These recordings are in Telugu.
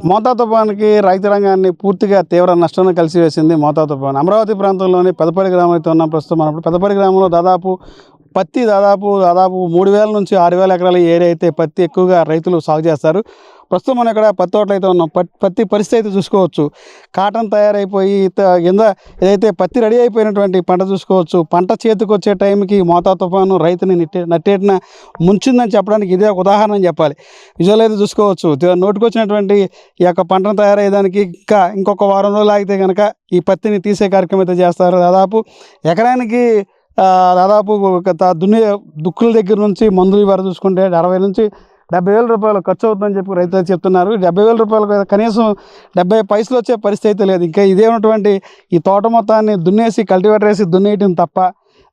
మోతా తుఫాన్కి రైతు రంగాన్ని పూర్తిగా తీవ్ర నష్టాన్ని కలిసివేసింది మోతా తుఫాన్. అమరావతి ప్రాంతంలోని పెదపల్లి గ్రామంలో ఉన్నాం ప్రస్తుతం. మనం పెదపల్లి గ్రామంలో దాదాపు 3000 నుంచి 6000 ఎకరాల ఏరియా అయితే పత్తి ఎక్కువగా రైతులు సాగు చేస్తారు. ప్రస్తుతం మనం ఇక్కడ పత్తి తోటలు అయితే ఉన్నాం. పత్తి పరిస్థితి అయితే చూసుకోవచ్చు. కాటన్ తయారైపోయి కింద ఏదైతే పత్తి రెడీ అయిపోయినటువంటి పంట చూసుకోవచ్చు. పంట చేతికి వచ్చే టైంకి మోతా తుఫాను రైతుని నట్టేటిన ముంచిందని చెప్పడానికి ఇదే ఒక ఉదాహరణ అని చెప్పాలి. విజువల్ అయితే చూసుకోవచ్చు. నోటికొచ్చినటువంటి ఈ యొక్క పంటను తయారయ్యేదానికి ఇంకొక వారం రోజులు ఆగితే కనుక ఈ పత్తిని తీసే కార్యక్రమం అయితే చేస్తారు. దాదాపు ఎకరానికి దాదాపు దుక్కుల దగ్గర నుంచి మందులు వరకు చూసుకుంటే 60 నుంచి 70,000 రూపాయలు ఖర్చు అవుతుందని చెప్పి రైతులు చెప్తున్నారు. 70,000 రూపాయలు కనీసం 70 పైసలు వచ్చే పరిస్థితి అయితే లేదు. ఇంకా ఇదే ఉన్నటువంటి ఈ తోట మొత్తాన్ని దున్నేసి కల్టివేటర్ వేసి దున్నేయటం తప్ప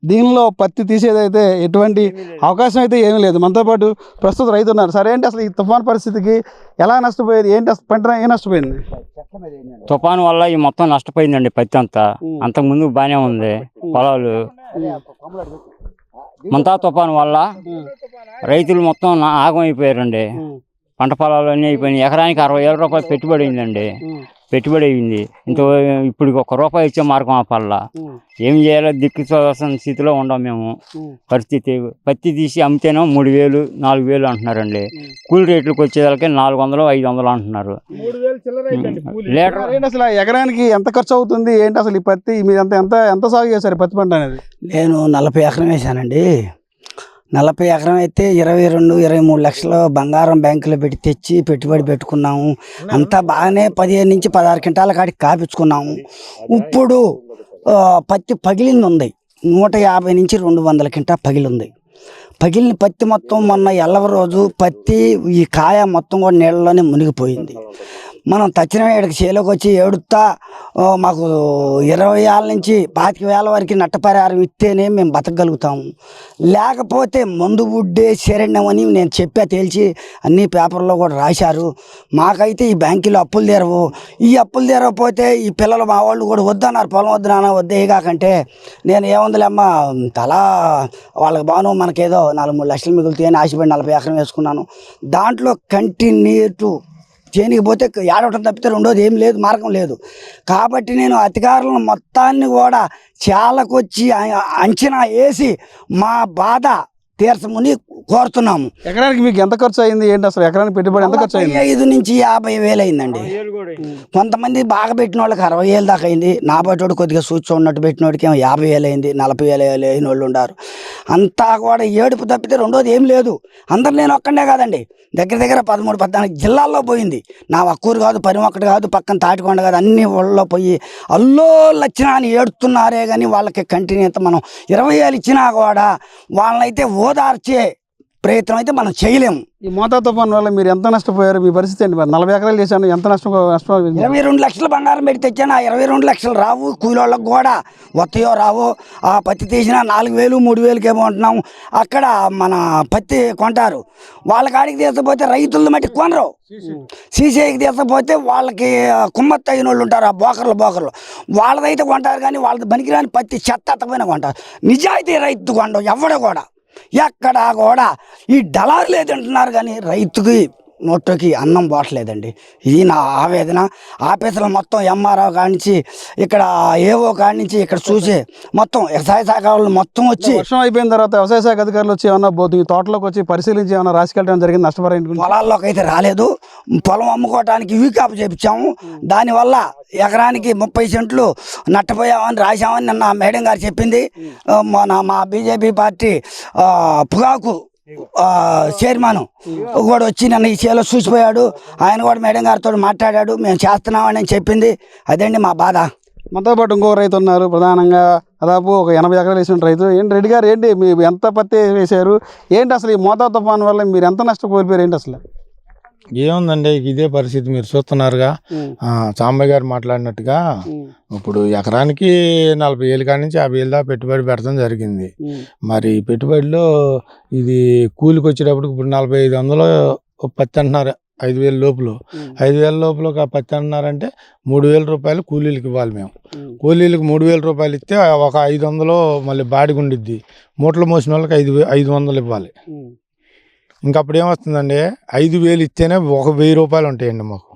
దీనిలో పత్తి తీసేదైతే ఎటువంటి అవకాశం అయితే ఏమీ లేదు. మనతో పాటు ప్రస్తుతం రైతు ఉన్నారు. సరే ఏంటి అసలు ఈ తుఫాన్ పరిస్థితికి ఎలా నష్టపోయేది, ఏంటి అసలు పంట ఏం నష్టపోయింది? తుఫాను వల్ల ఈ మొత్తం నష్టపోయిందండి పత్తి అంతా. అంతకుముందు బాగానే ఉంది పొలాలు. మంతా తుఫాను వల్ల రైతులు మొత్తం ఆగమైపోయారండి. పంట పొలాలు అన్నీ అయిపోయినాయి. ఎకరానికి 60,000 రూపాయలు పెట్టుబడి అయిందండి. పెట్టుబడి అయింది. ఇప్పుడు ₹1 ఇచ్చే మార్గం ఆ పల్ల ఏం చేయాలో దిక్కు చూడాల్సిన స్థితిలో ఉండం మేము. పరిస్థితి పత్తి తీసి అమ్మితేనో 3,000 4,000 అంటున్నారండి. కూలి రేట్లకు వచ్చేదానికి 400 500 అంటున్నారు. లీటర్ అసలు ఎకరానికి ఎంత ఖర్చు అవుతుంది ఏంటి అసలు ఈ పత్తి మీరు ఎంత సాగు చేశారు పత్తి పంట అనేది? నేను 40 ఎకరం వేసానండి. 40 ఎకరం అయితే 22-23 లక్షలు బంగారం బ్యాంకులో పెట్టి తెచ్చి పెట్టుబడి పెట్టుకున్నాము. అంతా బాగానే 15 నుంచి 16 క్వింటాల కాడికి కాపించుకున్నాము. ఇప్పుడు పత్తి పగిలింది ఉంది. 150 నుంచి 200 క్వింటాల్ పగిలింది. పగిలిన పత్తి మొత్తం మొన్న ఎల్లవ రోజు పత్తి ఈ కాయ మొత్తం కూడా నీళ్ళలోనే మునిగిపోయింది. మనం తచ్చిన ఏడుకి చేలోకి వచ్చి ఏడుతా మాకు 20,000 నుంచి 25,000 వరకు నట్టపరిహారం ఇస్తేనే మేము బతకగలుగుతాము. లేకపోతే మందు బుడ్డే శరణ్యం అని నేను తేల్చి అన్ని పేపర్లో కూడా రాశారు. మాకైతే ఈ బ్యాంకులో అప్పులు తీరవు. ఈ అప్పులు తీరకపోతే ఈ పిల్లలు మా వాళ్ళు కూడా వద్దన్నారు. పొలం వద్దు నాన్న వద్దే కాకంటే నేను ఏముందిలేమ్మ తలా వాళ్ళకి బాను మనకేదో 4-3 లక్షలు మిగులుతాయి అని ఆశపడి 40 ఎకరం వేసుకున్నాను. దాంట్లో కంటిన్యూ చేయనికి పోతే ఏడవటం తప్పితే రెండోది ఏం లేదు, మార్గం లేదు. కాబట్టి నేను అధికారులను మొత్తాన్ని కూడా చాలకొచ్చి అంచనా వేసి మా బాధ తీర్చమని కోరుతున్నాము. ఎకరానికి మీకు ఎంత ఖర్చు అయింది ఏంటి అసలు? ఎకరానికి పెట్టుబడి ఎంత ఖర్చు అయింది? 5 నుంచి 50,000 అయిందండి. కొంతమంది బాగా పెట్టిన వాళ్ళకి 60,000 దాకా అయింది. నా బట్టోడు కొద్దిగా సూచి ఉన్నట్టు పెట్టిన వాడికి 50,000 అయింది. 40,000 అయిన వాళ్ళు ఉన్నారు. అంతా కూడా ఏడుపు తప్పితే రెండోది ఏం లేదు. అందరు నేను ఒక్కడే కాదండి, దగ్గర 13-14 జిల్లాల్లో పోయింది. నా ఒక్కూరు కాదు, పరిమొక్కటి కాదు, పక్కన తాటికొండ కాదు, అన్ని ఊళ్ళో పోయి అల్లో లచ్చినా అని ఏడుతున్నారే కానీ వాళ్ళకి కంటిన్యూత మనం 20,000 ఇచ్చినా కూడా వాళ్ళనైతే ఓదార్చే ప్రయత్నం అయితే మనం చేయలేము. ఈ మోతా తుఫాన్ వల్ల మీరు ఎంత నష్టపోయారు? మీ పరిస్థితి ఏంటి? 40 ఎకరాలు చేశాను, ఎంత నష్టం? 22 లక్షలు బంగారం పెట్టి తెచ్చాను. ఆ 22 లక్షలు రావు. కూలోళ్ళకి కూడా వస్తాయో రావో. ఆ పత్తి తీసిన 4,000 3,000 ఏమో అంటున్నాము. అక్కడ మన పత్తి కొంటారు. వాళ్ళ కాడికి తీసపోతే రైతుల మట్టి కొనరు. సీసీఐకి తీసపోతే వాళ్ళకి కుమ్మత్త అయిన వాళ్ళు ఉంటారు. ఆ బోకర్లు వాళ్ళదైతే కొంటారు. కానీ వాళ్ళది పనికిరాని పత్తి చెత్త అత్తపోయినా కొంటారు. నిజాయితీ రైతు కొండవు ఎవడ కూడా ఎక్కడా కూడా ఈ డలార్లు ఏదంటున్నారు కానీ రైతుకి నోట్లోకి అన్నం పోవట్లేదండి. ఇది నా ఆవేదన. ఆఫీసులు మొత్తం ఎంఆర్ఓ కానించి ఇక్కడ ఏవో కానించి ఇక్కడ చూసి మొత్తం వ్యవసాయ శాఖ వాళ్ళు మొత్తం వచ్చి వర్షం అయిపోయిన తర్వాత వ్యవసాయ శాఖ అధికారులు వచ్చి ఏమన్నా ఈ తోటలోకి వచ్చి పరిశీలించి ఏమన్నా రాసుకెళ్ళడం జరిగింది? నష్టపరిహారం పొలాల్లోకి అయితే రాలేదు. పొలం అమ్ముకోవడానికి వీకాప్ చేయించాము. దానివల్ల ఎకరానికి 30 సెంట్లు నట్టపోయామని రాశామని నిన్న మేడం గారు చెప్పింది. మా బీజేపీ పార్టీ పొగాకు చైర్మన్ కూడా వచ్చి నన్ను ఈ చేలో చూసిపోయాడు. ఆయన కూడా మేడం గారితో మాట్లాడాడు. మేము చేస్తున్నామని చెప్పింది. అదండి మా బాధ. మనతో పాటు ఇంకో రైతు ఉన్నారు. ప్రధానంగా దాదాపు ఒక 80 ఎకరాలు వేసిన రైతు. రెడ్డి గారు ఏంటి మీరు ఎంత పత్తి వేశారు ఏంటి అసలు? ఈ మోతా తుఫాన్ వల్ల మీరు ఎంత నష్టపోయారు ఏంటి అసలు? ఏముందండి ఇదే పరిస్థితి మీరు చూస్తున్నారుగా. సాంబయ్య గారు మాట్లాడినట్టుగా ఇప్పుడు ఎకరానికి 40,000 కాడి నుంచి 50,000 దాకా పెట్టుబడి పెట్టడం జరిగింది. మరి పెట్టుబడిలో ఇది కూలికి వచ్చేటప్పుడు ఇప్పుడు 4500 పత్తి అంటున్నారు. 5,000 లోపల 5,000 లోపల పత్తి అంటున్నారంటే 3,000 రూపాయలు కూలీలకు ఇవ్వాలి. మేము కూలీలకు 3,000 రూపాయలు ఇస్తే ఒక 500 మళ్ళీ బాడిగ ఉండిద్ది. మూటలు మోసిన వాళ్ళకి 500 ఇవ్వాలి. ఇంకా అప్పుడు ఏమొస్తుందండి 5,000 ఇస్తేనే 1,000 రూపాయలు ఉంటాయండి మాకు.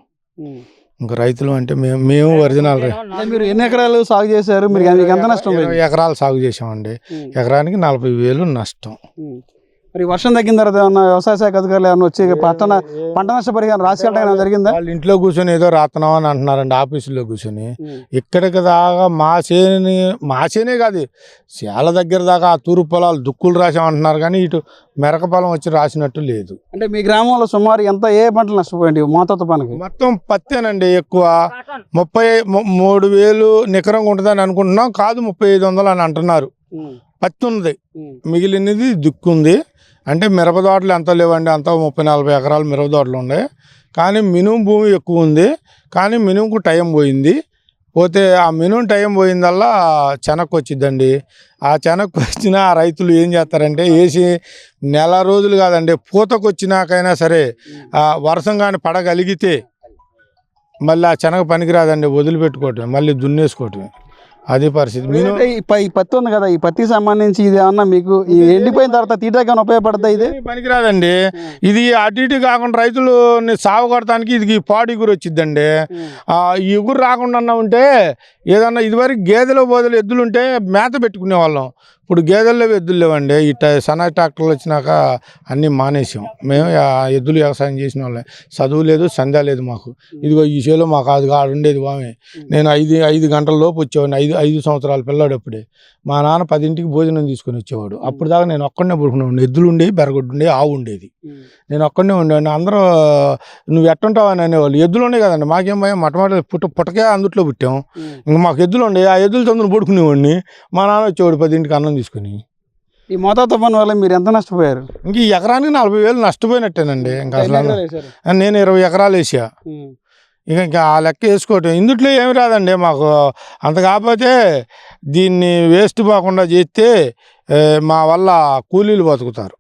ఇంకా రైతులు అంటే మేము ఒరిజినల్ అంటే మీరు ఎన్ని ఎకరాలు సాగు చేశారు, మీకు ఎంత నష్టం పోయింది? 20 ఎకరాలు సాగు చేసామండి. ఎకరానికి 40,000 నష్టం. మరి వర్షం తగ్గిన తర్వాత ఏమన్నా వ్యవసాయ శాఖ అధికారులు ఏమన్నా వచ్చి పంట నష్టపరిహారం రాసేయడం జరిగిందా? వాళ్ళు ఇంట్లో కూర్చొని ఏదో రాస్తున్నాం అని అంటున్నారండి, ఆఫీసులో కూర్చొని. ఇక్కడికి దాకా మా చేనే కాదు, చాలా దగ్గర దాకా ఆ తూర్పు పొలాలు దుక్కులు రాసామంటున్నారు, కానీ ఇటు మెరక పొలం వచ్చి రాసినట్టు లేదు. అంటే మీ గ్రామంలో సుమారు ఏ పంటలు నష్టపోయింది మోతా తుఫానుకి? మొత్తం పత్తేనండి ఎక్కువ. 33,000 నికరంగా ఉంటుందని అనుకుంటున్నాం, కాదు 3,500 అని అంటున్నారు. పత్తి ఉంది, మిగిలినది దుక్కుంది. అంటే మిరప తోటలు ఎంత లేవండి, అంతా 30-40 ఎకరాలు మిరప తోటలు ఉన్నాయి. కానీ మినుము భూమి ఎక్కువ ఉంది, కానీ మినుముకు టైం పోయింది. పోతే ఆ మినుము టైం పోయిందల్లా చెనక్కు వచ్చిద్దండి. ఆ చెనక్కు వచ్చిన ఆ రైతులు ఏం చేస్తారంటే వేసి నెల రోజులు కాదండి, పూతకు వచ్చినాకైనా సరే వర్షం కానీ పడగలిగితే మళ్ళీ ఆ చెనగ పనికిరాదండి, వదిలిపెట్టుకోవటమే, మళ్ళీ దున్నేసుకోవటమే. అది పరిస్థితి. ఈ పత్తి ఉంది కదా, ఈ పత్తికి సంబంధించి ఇది ఏమన్నా మీకు ఎండిపోయిన తర్వాత తీయడానికి ఏమైనా ఉపయోగపడుతుంది? ఇది పనికిరాదండి. ఇది అటు ఇటు కాకుండా రైతులు సాగు కొడటానికి ఇది పాడు ఇగురు వచ్చిద్దండి. ఈ ఇగురు రాకుండా ఉంటే ఏదన్నా ఇదివరకు గేదెలు బోదలు ఎద్దులు ఉంటే మేత పెట్టుకునే వాళ్ళం. ఇప్పుడు గేదెల్లో ఎద్దులు లేవండి. ఈ సన్న ట్రాక్టర్లు వచ్చినాక అన్నీ మానేసాం. మేము ఎద్దులు వ్యవసాయం చేసిన వాళ్ళే. చదువు లేదు, సంధ్య లేదు మాకు. ఇదిగో ఈ చేలో మాకు అది ఉండేది బామే. నేను 5 గంటల లోపు వచ్చేవాడిని. 5 సంవత్సరాల పిల్లాడు అప్పుడే. మా నాన్న 10ంటికి భోజనం తీసుకొని వచ్చేవాడు. అప్పుడు దాకా నేను ఒక్కడనే పడుకునేవాడిని. ఎద్దులు ఉండేవి, బెరగొడ్డు ఉండేవి, ఆవు ఉండేది. నేను ఒక్కడనే ఉండేవాడిని. అందరూ నువ్వు ఎట్టుంటావు అని అనేవాళ్ళు. ఎద్దులు ఉండే కదండి, మాకేం భయం, పుట్టకే అందుట్లో పుట్టాం. ఇంకా మాకు ఎద్దులు ఉండే, ఆ ఎద్దులు చందును పడుకునేవాడిని. మా నాన్న వచ్చేవాడు 10ంటికి అన్నం తీసుకుని. ఈ మోతా తుఫాను వల్ల మీరు ఎంత నష్టపోయారు? ఇంక ఈ ఎకరానికి 40,000 నష్టపోయినట్టేనండి. ఇంకా అసలు నేను 20 ఎకరాలు వేసా. ఇంకా ఆ లెక్క వేసుకోవటం. ఇందుట్లో ఏమి రాదండి మాకు. అంత కాకపోతే దీన్ని వేస్ట్ పోకుండా చేస్తే మా వల్ల కూలీలు బతుకుతారు,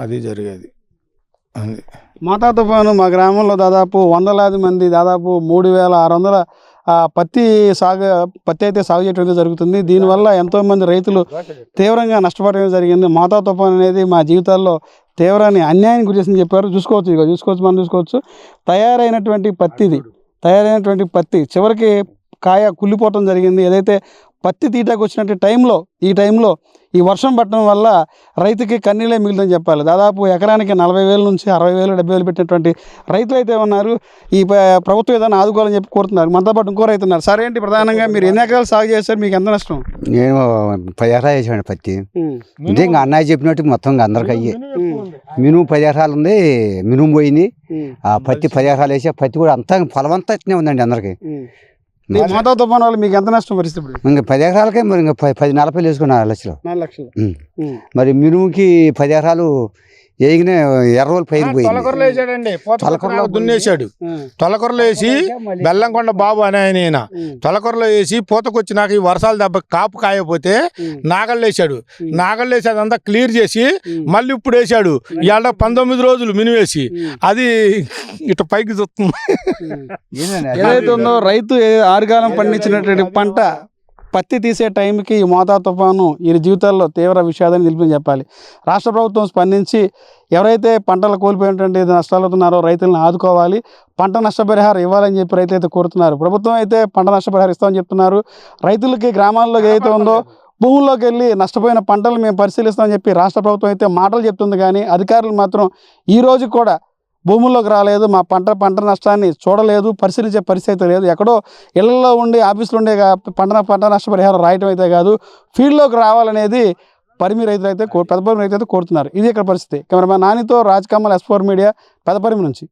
అది జరిగేది. అది మోతా తుఫాను మా గ్రామంలో దాదాపు వందలాది మంది, దాదాపు 3,600 పత్తి అయితే సాగు చేయడం జరుగుతుంది. దీనివల్ల ఎంతోమంది రైతులు తీవ్రంగా నష్టపోవడం జరిగింది. మోతా తుఫాను అనేది మా జీవితాల్లో తీవ్రాన్ని అన్యాయం గురించి చెప్పారు. చూసుకోవచ్చు తయారైనటువంటి పత్తి చివరికి కాయ కుళ్ళిపోవటం జరిగింది. ఏదైతే పత్తి తీయటానికి వచ్చినట్టు ఈ టైంలో ఈ వర్షం పట్టడం వల్ల రైతుకి కన్నీళ్ళే మిగిలిందని చెప్పాలి. దాదాపు ఎకరానికి 40,000 నుంచి 60,000, 70,000 పెట్టినటువంటి రైతులు అయితే ఉన్నారు. ఈ ప్రభుత్వం ఏదైనా ఆదుకోవాలని చెప్పి కోరుతున్నారు. మనతో పాటు ఇంకో రైతు ఉన్నారు. సరే ఏంటి, ప్రధానంగా మీరు ఎన్ని ఎకరాలు సాగు చేస్తారు, మీకు ఎంత నష్టం? నేను 10 ఎకరాలు వేసాను పత్తి. అంటే ఇంకా అన్నయ్య చెప్పినట్టు మొత్తం అందరికి అయ్యి మినుము 10 ఎకరాలు ఉంది. మినుము పోయింది. ఆ పత్తి 10 ఎకరాలు వేసా. పత్తి కూడా అంతా పొలం అంతా ఇట్నే ఉందండి అందరికి. మోతా తుఫాను వల్ల మీకు ఎంత నష్టం పరిస్థితి? ఇంకా 10 ఎకరాలకే మరి ఇంకా 10-40 వేసుకుని 4 లక్షలు. మరి మినుముకి 10 ఎకరాలు వేయగానే ఎర్రవోలు పైరు పోయింది. తొలకూరలో దున్నేశాడు. తొలకూరలో వేసి బెల్లంకొండ బాబు అని ఆయన తొలకూరలో వేసి పూతకొచ్చి నాకు ఈ వర్షాలు దెబ్బ కాపు కాయపోతే నాగళ్ళు వేసాడు. నాగళ్ళు వేసి అదంతా క్లియర్ చేసి మళ్ళీ ఇప్పుడు వేసాడు. ఇవాళ 19 రోజులు మినివేసి అది ఇటు పైకి చూస్తుంది. ఏదైతే ఉందో రైతు ఆరుగాలం పండించినటువంటి పంట పత్తి తీసే టైంకి ఈ మోతా తుఫాను ఈ జీవితాల్లో తీవ్ర విషాదాన్ని నిలిపని చెప్పాలి. రాష్ట్ర ప్రభుత్వం స్పందించి ఎవరైతే పంటలు కోల్పోయినటువంటి నష్టాలుతున్నారో రైతులను ఆదుకోవాలి, పంట నష్టపరిహారం ఇవ్వాలని చెప్పి రైతులు అయితే కోరుతున్నారు. ప్రభుత్వం అయితే పంట నష్టపరిహారం ఇస్తామని చెప్తున్నారు. రైతులకి గ్రామాల్లో ఏదైతే ఉందో భూముల్లోకి వెళ్ళి నష్టపోయిన పంటలు మేము పరిశీలిస్తామని చెప్పి రాష్ట్ర ప్రభుత్వం అయితే మాటలు చెప్తుంది, కానీ అధికారులు మాత్రం ఈ రోజు కూడా భూముల్లోకి రాలేదు, మా పంట నష్టాన్ని చూడలేదు, పరిశీలించే పరిస్థితి లేదు. ఎక్కడో ఇళ్లలో ఉండి ఆఫీసులు ఉండే పంట నష్టపరిహారం రాయటం అయితే కాదు, ఫీల్డ్లోకి రావాలనేది రైతులు అయితే కోరుతున్నారు. ఇది ఇక్కడ పరిస్థితి. కెమెరామెన్ నానితో రాజ్ కమల్, S4 మీడియా, పెదపరిమి నుంచి.